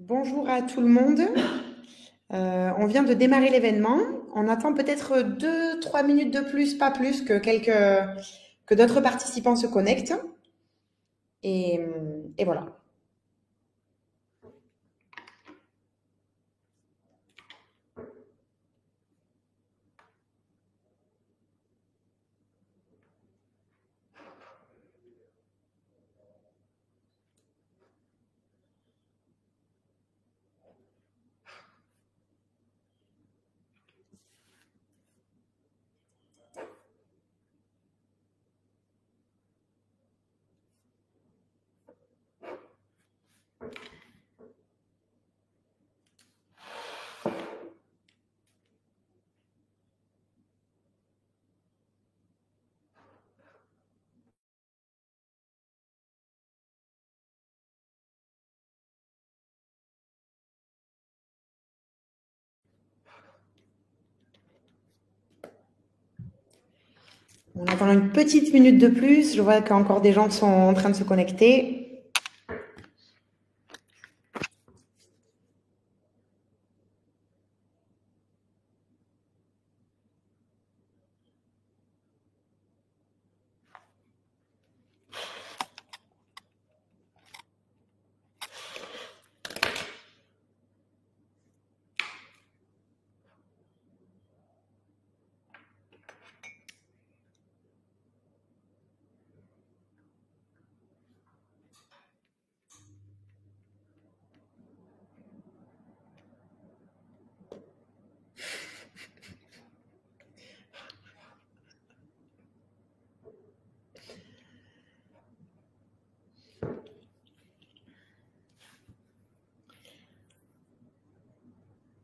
Bonjour à tout le monde. On vient de démarrer l'événement. On attend peut-être 2, 3 minutes de plus, pas plus, que d'autres participants se connectent. Et, et voilà. On attend une petite minute de plus. Je vois qu'encore des gens sont en train de se connecter.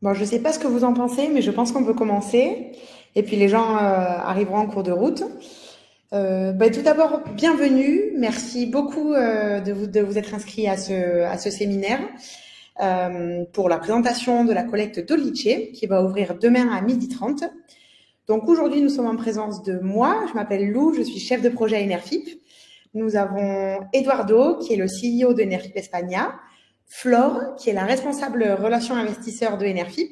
Bon, je ne sais pas ce que vous en pensez, mais je pense qu'on peut commencer. Et puis les gens arriveront en cours de route. Tout d'abord, bienvenue. Merci beaucoup de vous être inscrit à ce séminaire pour la présentation de la collecte d'Olice qui va ouvrir demain à 12h30. Donc aujourd'hui, nous sommes en présence de moi. Je m'appelle Lou, je suis chef de projet à Enerfip. Nous avons Eduardo, qui est le CEO de Enerfip España, Flore, qui est la responsable relations investisseurs de Enerfip,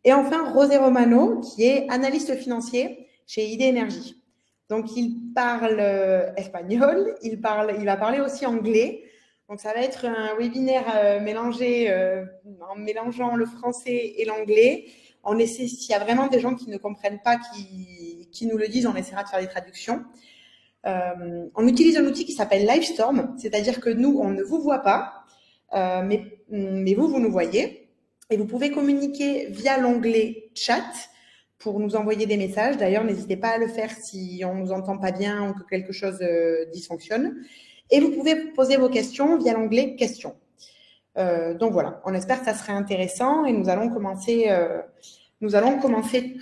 et enfin José Romano, qui est analyste financier chez ID Energy. Donc il parle espagnol, il va parler aussi anglais. Donc ça va être un webinaire mélangé en mélangeant le français et l'anglais. On essaie, s'il y a vraiment des gens qui ne comprennent pas, qui nous le disent, on essaiera de faire des traductions. On utilise un outil qui s'appelle Livestorm, c'est-à-dire que nous, on ne vous voit pas, mais vous nous voyez. Et vous pouvez communiquer via l'onglet chat pour nous envoyer des messages. D'ailleurs, n'hésitez pas à le faire si on ne nous entend pas bien ou que quelque chose dysfonctionne. Et vous pouvez poser vos questions via l'onglet questions. Donc voilà, on espère que ça serait intéressant et nous allons commencer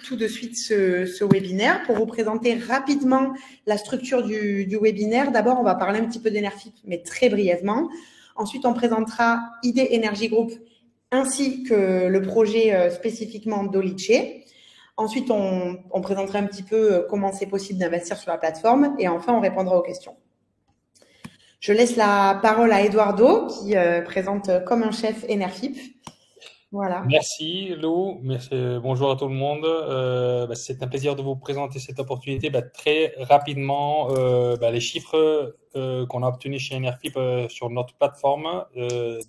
tout de suite ce webinaire pour vous présenter rapidement la structure du webinaire. D'abord, on va parler un petit peu d'Enerfip, mais très brièvement. Ensuite, on présentera ID Energy Group ainsi que le projet spécifiquement d'Olice. Ensuite, on présentera un petit peu comment c'est possible d'investir sur la plateforme. Et enfin, on répondra aux questions. Je laisse la parole à Eduardo qui présente comme un chef Enerfip. Voilà. Merci Lou, merci, bonjour à tout le monde. C'est un plaisir de vous présenter cette opportunité. Très rapidement, les chiffres qu'on a obtenus chez Enerfip sur notre plateforme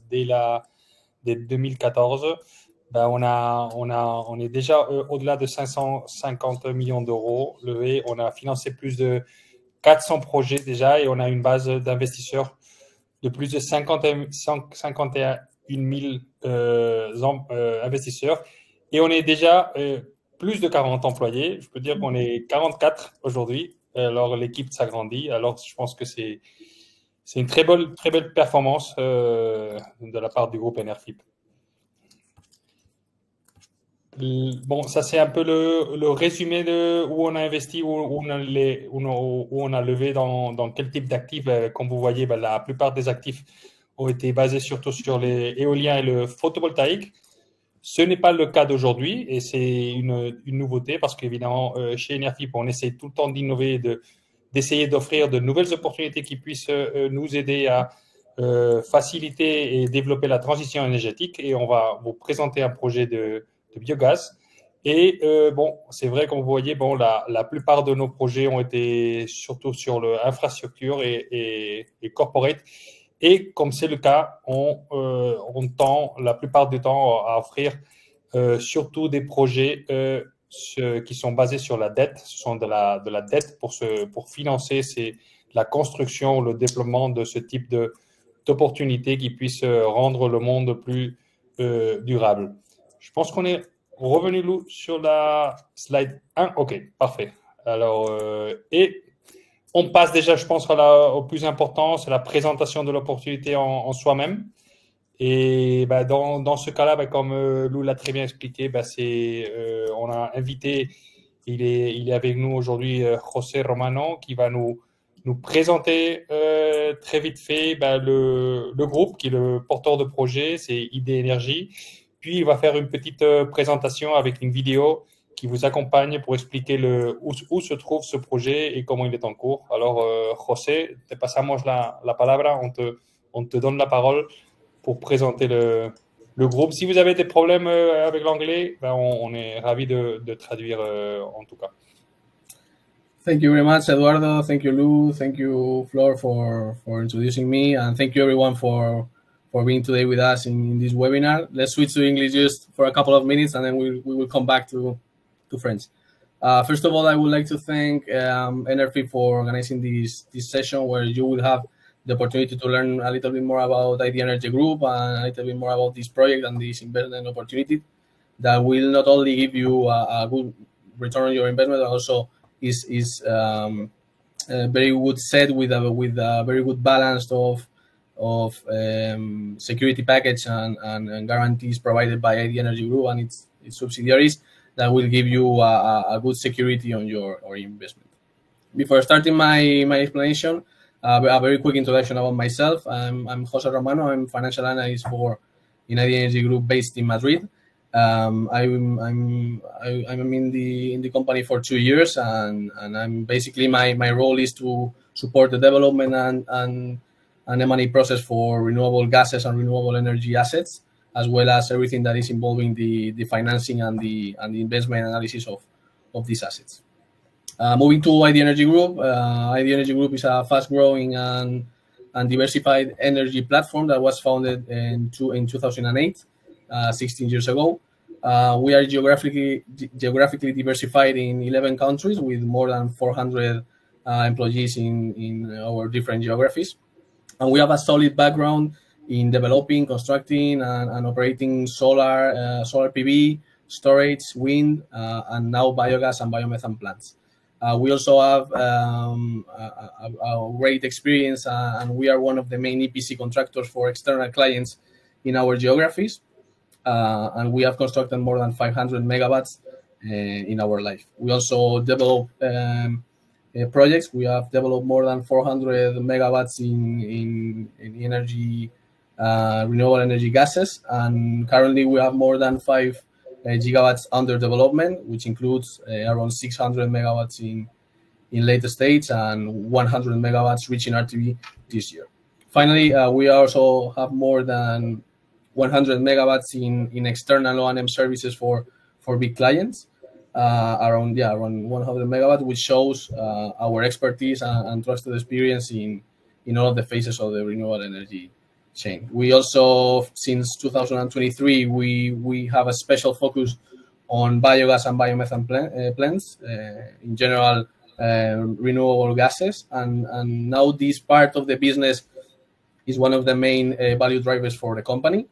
dès 2014, on est déjà au-delà de 550 millions d'euros levés. On a financé plus de 400 projets déjà et on a une base d'investisseurs de plus de 51 000 investisseurs et on est déjà plus de 40 employés. Je peux dire qu'on est 44 aujourd'hui. Alors l'équipe s'agrandit. Alors je pense que c'est une très belle performance de la part du groupe Enerfip. Bon, ça c'est un peu le résumé de où on a investi, où on a levé dans quel type d'actifs. Comme vous voyez, la plupart des actifs ont été basés surtout sur les éoliens et le photovoltaïque. Ce n'est pas le cas d'aujourd'hui et c'est une nouveauté parce qu'évidemment, chez Enerfip, on essaie tout le temps d'innover, d'essayer d'offrir de nouvelles opportunités qui puissent nous aider à faciliter et développer la transition énergétique et on va vous présenter un projet de biogaz. Et bon, c'est vrai, comme vous voyez, bon, la plupart de nos projets ont été surtout sur l'infrastructure et corporate. Et comme c'est le cas, on tend la plupart du temps à offrir surtout des projets qui sont basés sur la dette. Ce sont de la dette pour financer la construction, le développement de ce type d'opportunités qui puissent rendre le monde plus durable. Je pense qu'on est revenu sur la slide 1. OK, parfait. Alors, et on passe déjà, je pense, au plus important, c'est la présentation de l'opportunité en soi-même. Et bah, dans ce cas-là, bah, comme Lou l'a très bien expliqué, bah, on a invité, il est avec nous aujourd'hui, José Romano, qui va nous présenter très vite fait bah, le groupe qui est le porteur de projet, c'est ID Énergie. Puis il va faire une petite présentation avec une vidéo qui vous accompagne pour expliquer où se trouve ce projet et comment il est en cours. Alors, José, te pasamos la palabra, on te donne la parole pour présenter le groupe. Si vous avez des problèmes avec l'anglais, ben on est ravis de traduire en tout cas. Thank you very much, Eduardo. Thank you, Lou. Thank you, Flor, for introducing me. And thank you, everyone, for being today with us in this webinar. Let's switch to English just for a couple of minutes, and then we will come back to French. First of all, I would like to thank NRP for organizing this session where you will have the opportunity to learn a little bit more about ID Energy Group and a little bit more about this project and this investment opportunity that will not only give you a good return on your investment, but also is very good set with a very good balance of security package and guarantees provided by ID Energy Group and its subsidiaries that will give you a good security on your investment. Before starting my explanation, a very quick introduction about myself. I'm Jose Romano. I'm financial analyst for ID Energy Group based in Madrid. I'm in the company for 2 years, and I'm basically my role is to support the development and M&A process for renewable gases and renewable energy assets, as well as everything that is involving the financing and the investment analysis of these assets. Moving to ID Energy Group, ID Energy Group is a fast-growing and diversified energy platform that was founded in 2008, 16 years ago. We are geographically diversified in 11 countries with more than 400 employees in our different geographies. And we have a solid background in developing, constructing, and operating solar PV, storage, wind, and now biogas and biomethane plants. We also have a great experience, and we are one of the main EPC contractors for external clients in our geographies. And we have constructed more than 500 megawatts in our life. We also develop projects. We have developed more than 400 megawatts in energy, renewable energy gases, and currently we have more than 5 gigawatts under development, which includes around 600 megawatts in later stage and 100 megawatts reaching RTB this year. Finally, we also have more than 100 megawatts in external O&M services for big clients, around 100 megawatts, which shows our expertise and trusted experience in all of the phases of the renewable energy chain. We also, since 2023, we have a special focus on biogas and biomethane plants, in general, renewable gases, and now this part of the business is one of the main value drivers for the company,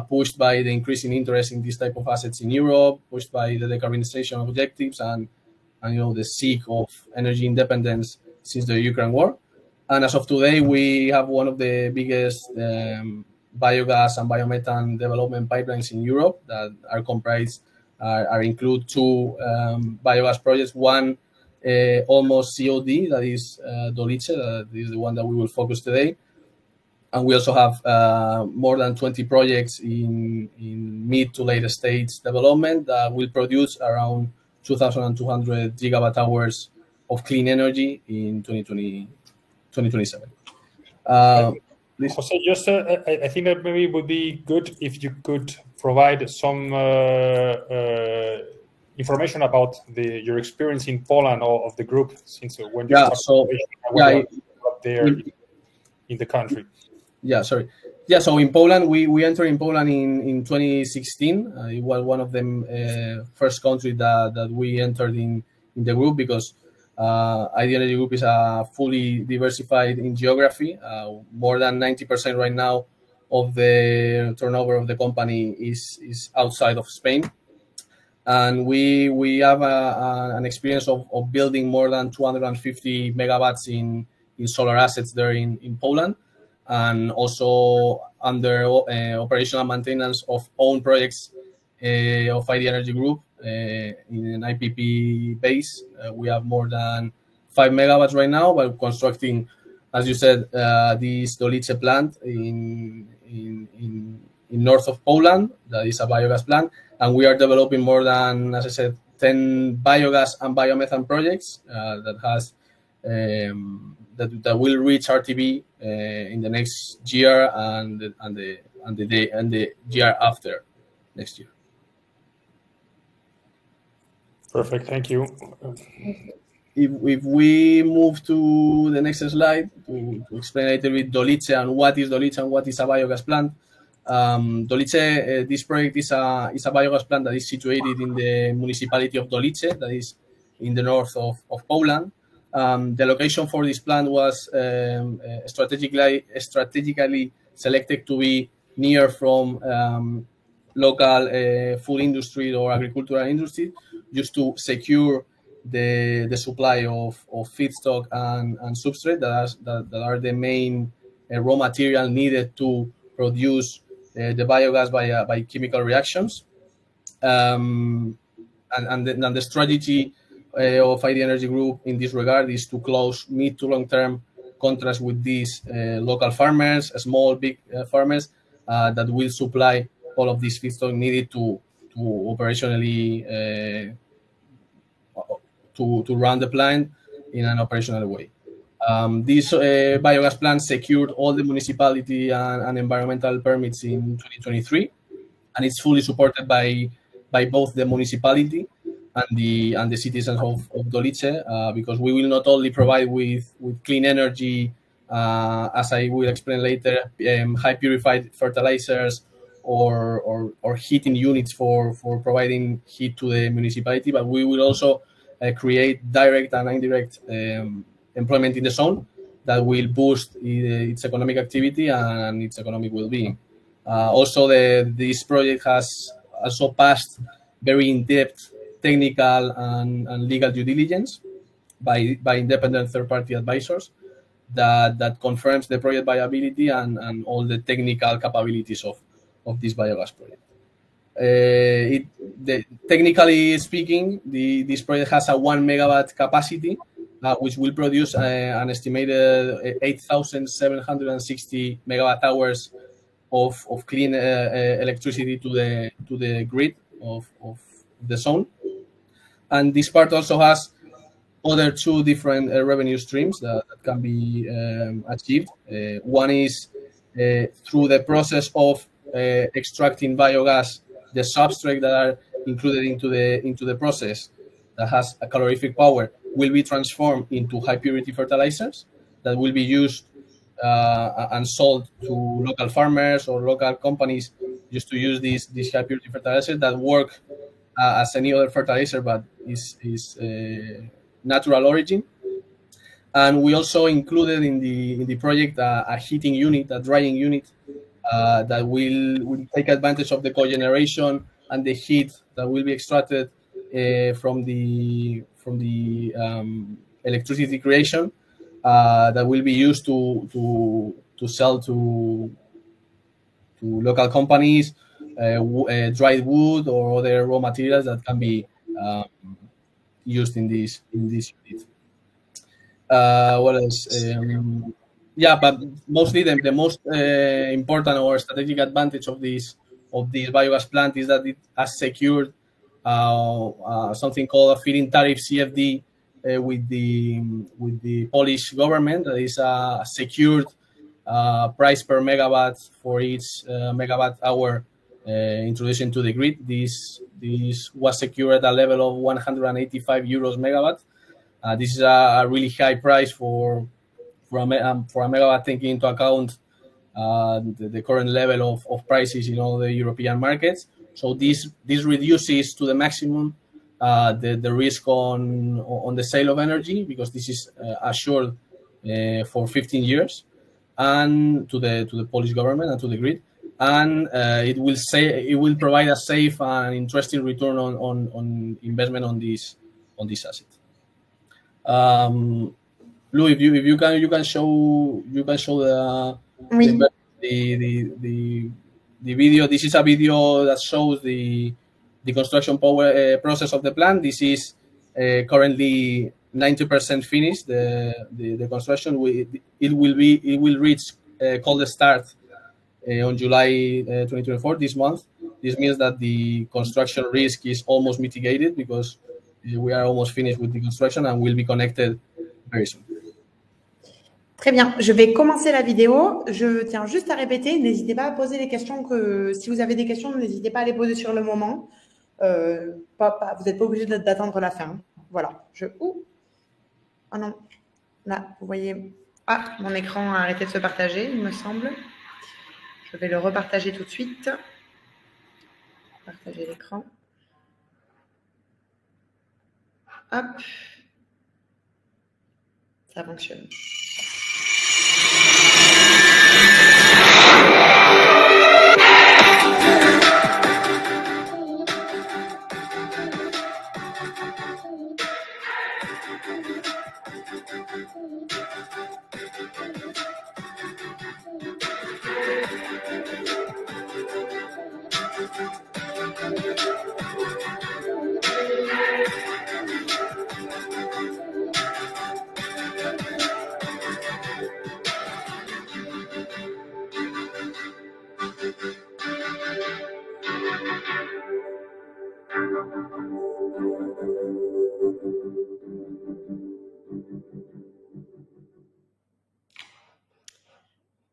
pushed by the increasing interest in this type of assets in Europe, pushed by the decarbonization objectives and the seek of energy independence since the Ukraine war. And as of today, we have one of the biggest biogas and biomethane development pipelines in Europe that are comprised, include 2 biogas projects. One almost COD, that is Dolice, that is the one that we will focus today. And we also have more than 20 projects in mid to later stage development that will produce around 2,200 gigawatt hours of clean energy in 2027. please. Jose, just I think that maybe it would be good if you could provide some information about your experience in Poland or of the group since when you started there in the country. So in Poland, we entered in Poland in 2016. It was one of the first countries that we entered in the group because ID Energy Group is fully diversified in geography. More than 90% right now of the turnover of the company is outside of Spain. And we have an experience of building more than 250 megawatts in solar assets there in Poland, and also under operational maintenance of own projects of ID Energy Group in an IPP base. We have more than 5 megawatts right now, while constructing, as you said, this Dolice plant in north of Poland. That is a biogas plant. And we are developing more than, as I said, 10 biogas and biomethane projects that has that will reach RTB in the next year and the year after next year. Perfect, thank you. If we move to the next slide to explain a little bit Dolice and what is Dolice and what is a biogas plant. Dolice, this project is a biogas plant that is situated in the municipality of Dolice, that is in the north of Poland. The location for this plant was strategically selected to be near from local food industry or agricultural industry, just to secure the supply of feedstock and substrate that are the main raw material needed to produce the biogas by chemical reactions. And the strategy of ID Energy Group in this regard is to close mid to long term contracts with these local farmers, small, big farmers that will supply all of this feedstock needed to operationally to run the plant in an operational way. This biogas plant secured all the municipality and environmental permits in 2023, and it's fully supported by both the municipality and the citizens of Dolice, because we will not only provide with clean energy, as I will explain later, high purified fertilizers or heating units for providing heat to the municipality, but we will also create direct and indirect employment in the zone that will boost its economic activity and its economic well-being. Also, this project has also passed very in-depth technical and legal due diligence by independent third-party advisors that confirms the project viability and all the technical capabilities of this biogas project. Technically speaking, this project has a 1 megawatt capacity, which will produce an estimated 8,760 megawatt hours of clean electricity to the grid of the zone. And this part also has other two different revenue streams that can be achieved. One is through the process of extracting biogas, the substrate that are included into the process that has a calorific power will be transformed into high purity fertilizers that will be used and sold to local farmers or local companies just to use these high purity fertilizers that work as any other fertilizer, but is natural origin. And we also included in the project a heating unit, a drying unit that will take advantage of the cogeneration and the heat that will be extracted from the electricity creation that will be used to sell to local companies, dried wood or other raw materials that can be used in this unit. What else? But mostly the most important or strategic advantage of this biogas plant is that it has secured something called a feed-in tariff CFD with the Polish government. That is a secured price per megawatt for each megawatt hour introduced into the grid. This was secured at a level of 185 euros megawatt. This is a really high price for a megawatt, taking into account the current level of prices in all the European markets. So this reduces to the maximum the risk on the sale of energy, because this is assured for 15 years, and to the Polish government and to the grid, and it will provide a safe and interesting return on investment on this asset. Lou, if you can show the video. This is a video that shows the construction process of the plant. This is currently 90% finished. The construction it will reach cold start on July 2024, this month. This means that the construction risk is almost mitigated, because we are almost finished with the construction and will be connected very soon. Très bien, je vais commencer la vidéo. Je tiens juste à répéter, n'hésitez pas à poser les questions si vous avez des questions, n'hésitez pas à les poser sur le moment. Vous n'êtes pas obligé d'attendre la fin. Voilà. Ah non, là, vous voyez. Ah, mon écran a arrêté de se partager, il me semble. Je vais le repartager tout de suite. Partager l'écran. Hop. Ça fonctionne.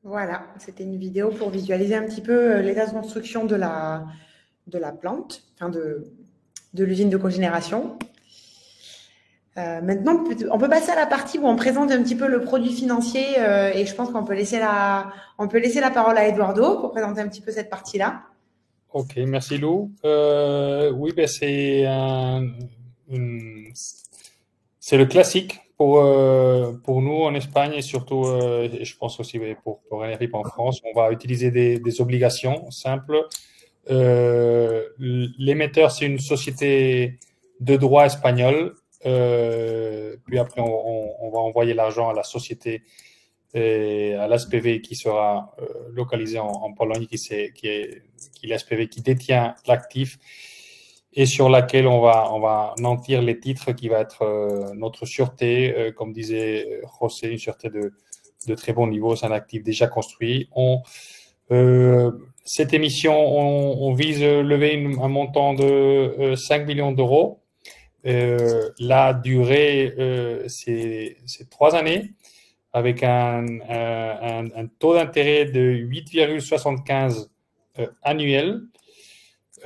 Voilà, c'était une vidéo pour visualiser un petit peu l'état de construction de la plante, enfin de l'usine de cogénération. Maintenant, on peut passer à la partie où on présente un petit peu le produit financier et je pense qu'on peut laisser la parole à Eduardo pour présenter un petit peu cette partie-là. Ok, merci Lou. Oui, ben c'est le classique pour nous en Espagne et surtout, je pense aussi pour Enerip en France. On va utiliser des obligations simples. L'émetteur, c'est une société de droit espagnol. Puis après, on va envoyer l'argent à la société et à l'SPV qui sera localisé en Pologne, qui est l'SPV qui détient l'actif et sur laquelle on va nantir les titres, qui va être notre sûreté, comme disait José, une sûreté de très bon niveau. C'est un actif déjà construit. Cette émission, on vise lever un montant de 5 millions d'euros. La durée, c'est 3 années avec un taux d'intérêt de 8,75 annuel.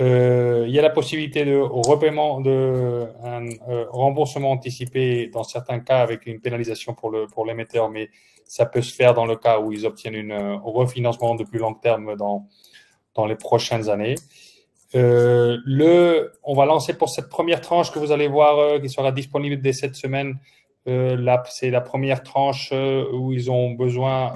Il y a la possibilité de repaiement un remboursement anticipé dans certains cas avec une pénalisation pour l'émetteur, mais ça peut se faire dans le cas où ils obtiennent un refinancement de plus long terme dans les prochaines années. On va lancer pour cette première tranche que vous allez voir qui sera disponible dès cette semaine. C'est la première tranche où ils ont besoin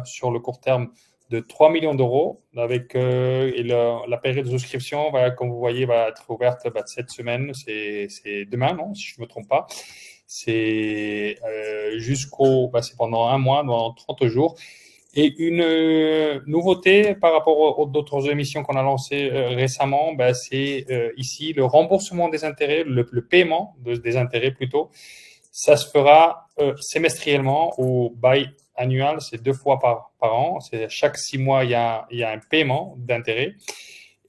sur le court terme de 3 millions d'euros avec et la période de souscription, comme vous voyez, va être ouverte cette semaine. C'est demain, non, si je ne me trompe pas. C'est c'est pendant un mois, dans 30 jours. Et une nouveauté par rapport aux d'autres émissions qu'on a lancées récemment, c'est ici le remboursement des intérêts, le paiement des intérêts plutôt. Ça se fera semestriellement ou annuel, c'est 2 fois par an. C'est chaque 6 mois, il y a un paiement d'intérêt.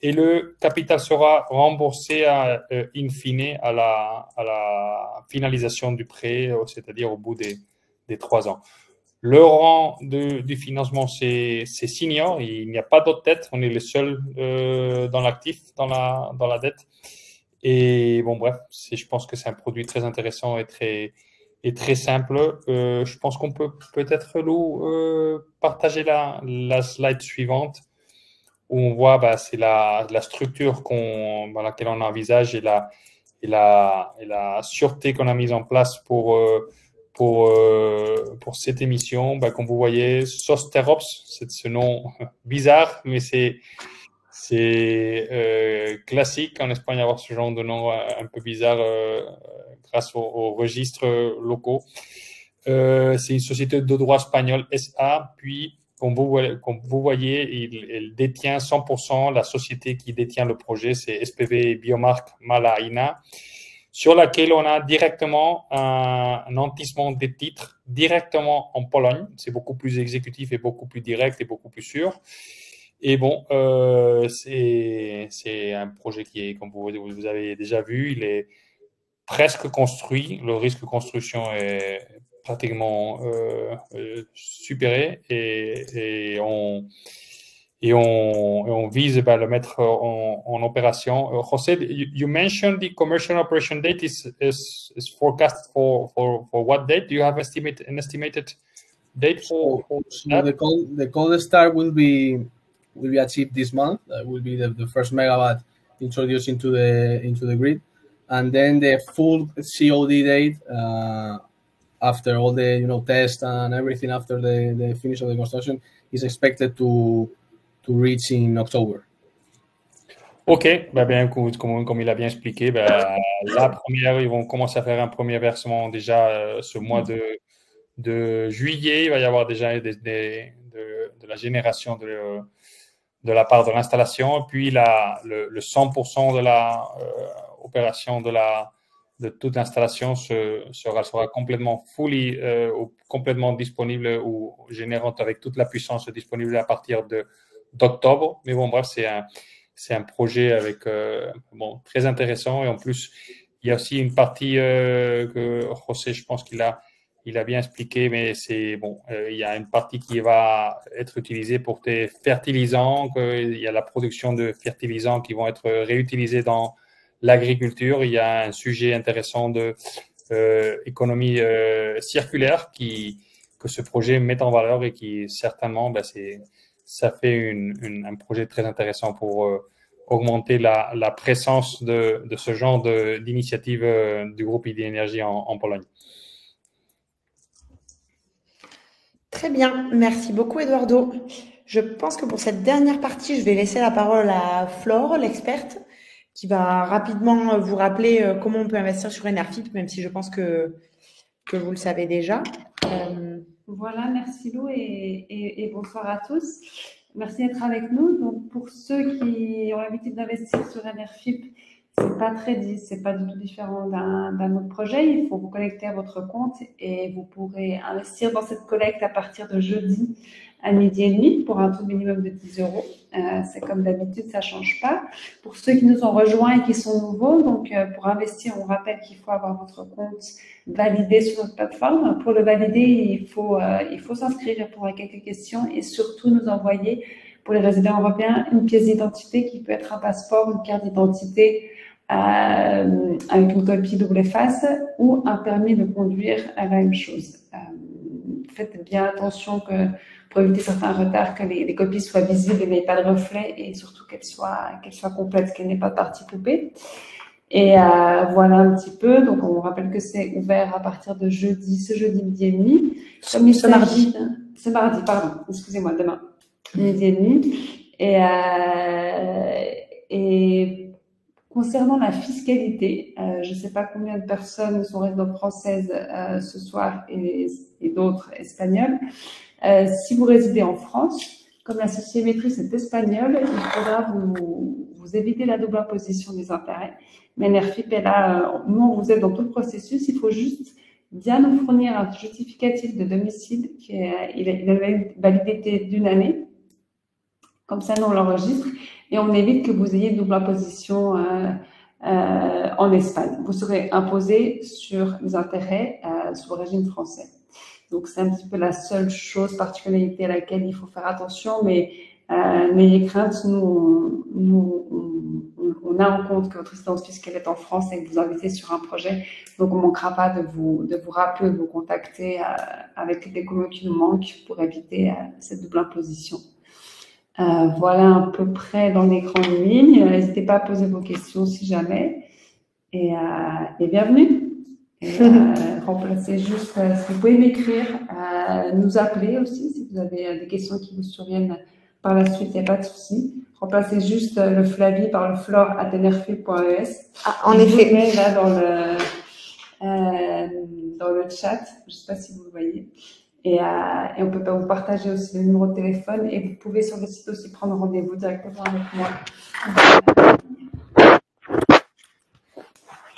Et le capital sera remboursé in fine à la finalisation du prêt, c'est-à-dire au bout des 3 ans. Le rang du financement, c'est senior. Il n'y a pas d'autres dettes. On est les seuls dans l'actif, dans la dette. Et bon, bref, je pense que c'est un produit très intéressant et très simple. Je pense qu'on peut peut-être, Lou, partager la slide suivante où on voit c'est la structure dans laquelle on envisage et la sûreté qu'on a mise en place pour cette émission. Comme vous voyez, Sosterops, c'est ce nom bizarre, mais c'est classique en Espagne avoir ce genre de nom un peu bizarre grâce aux registres locaux. C'est une société de droit espagnol SA, puis comme vous voyez, elle détient 100%. La société qui détient le projet, c'est SPV Biomark Malaina, sur laquelle on a directement un nantissement des titres directement en Pologne. C'est beaucoup plus exécutif et beaucoup plus direct et beaucoup plus sûr. Et bon, c'est un projet qui est, comme vous avez déjà vu, il est presque construit. Le risque de construction est pratiquement supéré et on vise le mettre en opération. José, you mentioned the commercial operation date is forecast for what date? Do you have an estimated date for that? The cold start will be achieved this month. That will be the first megawatt introduced into the grid, and then the full COD date after all the tests and everything after the finish of the construction is expected to reach in October. Ok, bien comme il a bien expliqué, la première, ils vont commencer à faire un premier versement déjà ce mois de juillet. Il va y avoir déjà de la génération de la part de l'installation, puis le 100% de la opération de toute l'installation sera complètement complètement disponible ou générante avec toute la puissance disponible à partir d'octobre. Mais bon, bref, c'est un projet avec très intéressant, et en plus il y a aussi une partie que José, je pense qu'il a bien expliqué, mais il y a une partie qui va être utilisée pour des fertilisants, il y a la production de fertilisants qui vont être réutilisés dans l'agriculture. Il y a un sujet intéressant de économie circulaire que ce projet met en valeur et qui certainement, ça fait un projet très intéressant pour augmenter la présence de ce genre d'initiative du groupe ID Énergie en Pologne. Très bien, merci beaucoup Eduardo. Je pense que pour cette dernière partie, je vais laisser la parole à Flore, l'experte, qui va rapidement vous rappeler comment on peut investir sur Enerfip, même si je pense que vous le savez déjà. Voilà, merci Lou et bonsoir à tous. Merci d'être avec nous. Donc, pour ceux qui ont l'habitude d'investir sur Enerfip, c'est pas du tout différent d'un autre projet. Il faut vous connecter à votre compte et vous pourrez investir dans cette collecte à partir de jeudi à 12h30 pour un taux minimum de 10 euros. C'est comme d'habitude, ça change pas. Pour ceux qui nous ont rejoints et qui sont nouveaux, donc pour investir, on rappelle qu'il faut avoir votre compte validé sur notre plateforme. Pour le valider, il faut s'inscrire, répondre à quelques questions et surtout nous envoyer, pour les résidents européens, une pièce d'identité qui peut être un passeport, une carte d'identité avec une copie double face ou un permis de conduire à la même chose. Faites bien attention pour éviter certains retards, que les copies soient visibles et n'aient pas de reflet, et surtout qu'elles soient complètes, qu'elles n'aient pas de partie coupée. Et voilà un petit peu. Donc on rappelle que c'est ouvert à partir de ce jeudi midi et demi. Ce mardi, pardon, excusez-moi, demain midi et demi. Et concernant la fiscalité, je ne sais pas combien de personnes sont résidentes françaises ce soir et d'autres espagnoles. Si vous résidez en France, comme la sociémétrie est espagnole, il faudra vous éviter la double imposition des intérêts. Mais Enerfip est là, nous vous aide dans tout le processus. Il faut juste bien nous fournir un justificatif de domicile il a une validité d'1 année. Comme ça, nous on l'enregistre et on évite que vous ayez une double imposition en Espagne. Vous serez imposé sur les intérêts sous le régime français. Donc, c'est un petit peu la seule chose, particularité à laquelle il faut faire attention. Mais n'ayez crainte, on a en compte que votre résidence fiscale est en France et que vous invitez sur un projet. Donc, on ne manquera pas de vous rappeler, de vous contacter avec les documents qui nous manquent pour éviter cette double imposition. Voilà à peu près dans les grandes lignes. N'hésitez pas à poser vos questions si jamais. Et bienvenue. Et, remplacez juste, si vous pouvez m'écrire, nous appeler aussi si vous avez des questions qui vous surviennent par la suite, il n'y a pas de souci. Remplacez juste le Flavie par le flore@enerfip.es. En effet. Je vous mets là dans le chat. Je ne sais pas si vous le voyez. Et on peut vous partager aussi le numéro de téléphone et vous pouvez sur le site aussi prendre rendez-vous directement avec moi.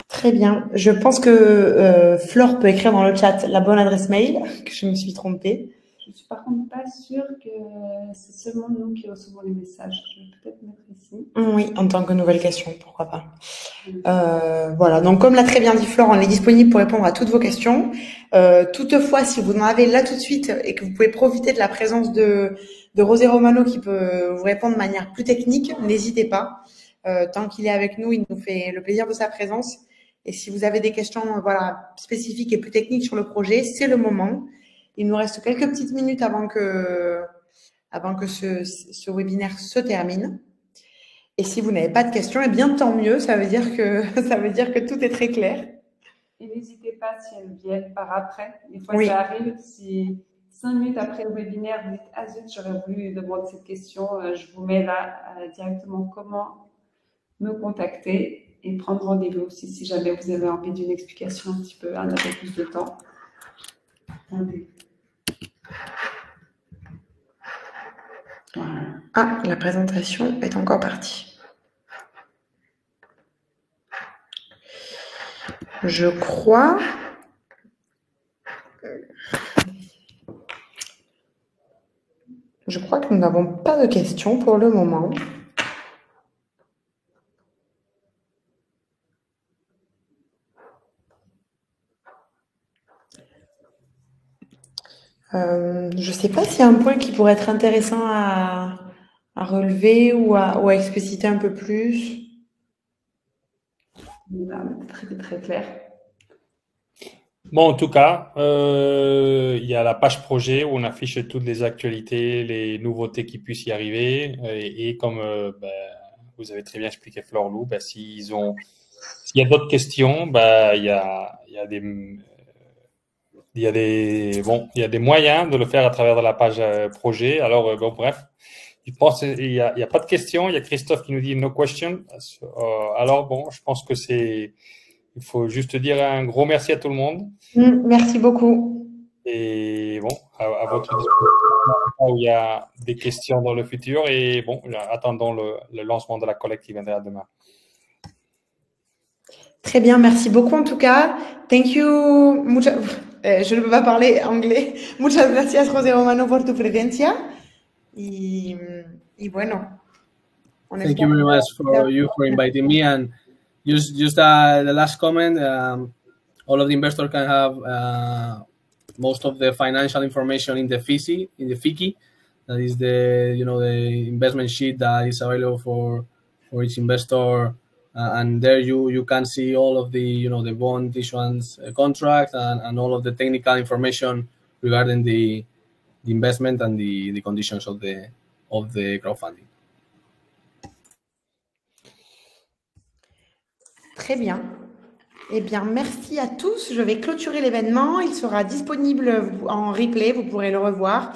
Très bien. Je pense que Flore peut écrire dans le chat la bonne adresse mail, que je me suis trompée. Je ne suis par contre pas sûre que c'est seulement nous qui recevons les messages. Je vais peut-être mettre ici. Oui, en tant que nouvelle question, pourquoi pas. Voilà, donc comme l'a très bien dit Flore, on est disponible pour répondre à toutes vos questions. Toutefois, si vous en avez là tout de suite et que vous pouvez profiter de la présence de José Romano qui peut vous répondre de manière plus technique, n'hésitez pas. Tant qu'il est avec nous, il nous fait le plaisir de sa présence. Et si vous avez des questions spécifiques et plus techniques sur le projet, c'est le moment. Il nous reste quelques petites minutes avant que ce webinaire se termine. Et si vous n'avez pas de questions, eh bien tant mieux. Ça veut dire que tout est très clair. Et n'hésitez pas si elles viennent par après. Des fois, Oui. ça arrive. Si 5 minutes après le webinaire, vous dites « Ah zut, j'aurais voulu demander cette question », je vous mets là directement comment me contacter et prendre rendez-vous aussi si jamais vous avez envie d'une explication un petit peu, un peu plus de temps. Voilà. Ah, la présentation est encore partie. Je crois que nous n'avons pas de questions pour le moment. Je ne sais pas s'il y a un point qui pourrait être intéressant à relever ou à expliciter un peu plus. Très, très clair. Bon, en tout cas, il y a la page projet où on affiche toutes les actualités, les nouveautés qui puissent y arriver. Et comme vous avez très bien expliqué, Flore Lou, s'il y a d'autres questions, il y a des moyens de le faire à travers de la page projet. Alors, bref, je pense qu'il y a pas de questions. Il y a Christophe qui nous dit no question. Alors, je pense que il faut juste dire un gros merci à tout le monde. Merci beaucoup. Et à votre disposition où il y a des questions dans le futur. Et attendons le lancement de la collecte qui viendra demain. Très bien, merci beaucoup en tout cas. Thank you. Je ne peux pas parler anglais. Muchas gracias, José Romano, por tu presencia. Y bueno. Thank you very much for inviting me. And just the last comment. All of the investors can have most of the financial information in the FICI. That is the investment sheet that is available for each investor. And there you can see all of the the bond issuance contract and all of the technical information regarding the investment and the conditions of the crowdfunding. Très bien. Eh bien, merci à tous. Je vais clôturer l'événement. Il sera disponible en replay. Vous pourrez le revoir.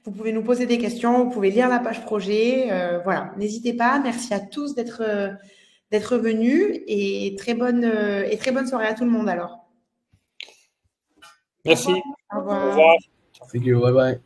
Vous pouvez nous poser des questions. Vous pouvez lire la page projet. Voilà. N'hésitez pas. Merci à tous d'être venus et très bonne soirée à tout le monde alors. Merci. Au revoir. Au revoir. Thank you. Bye bye.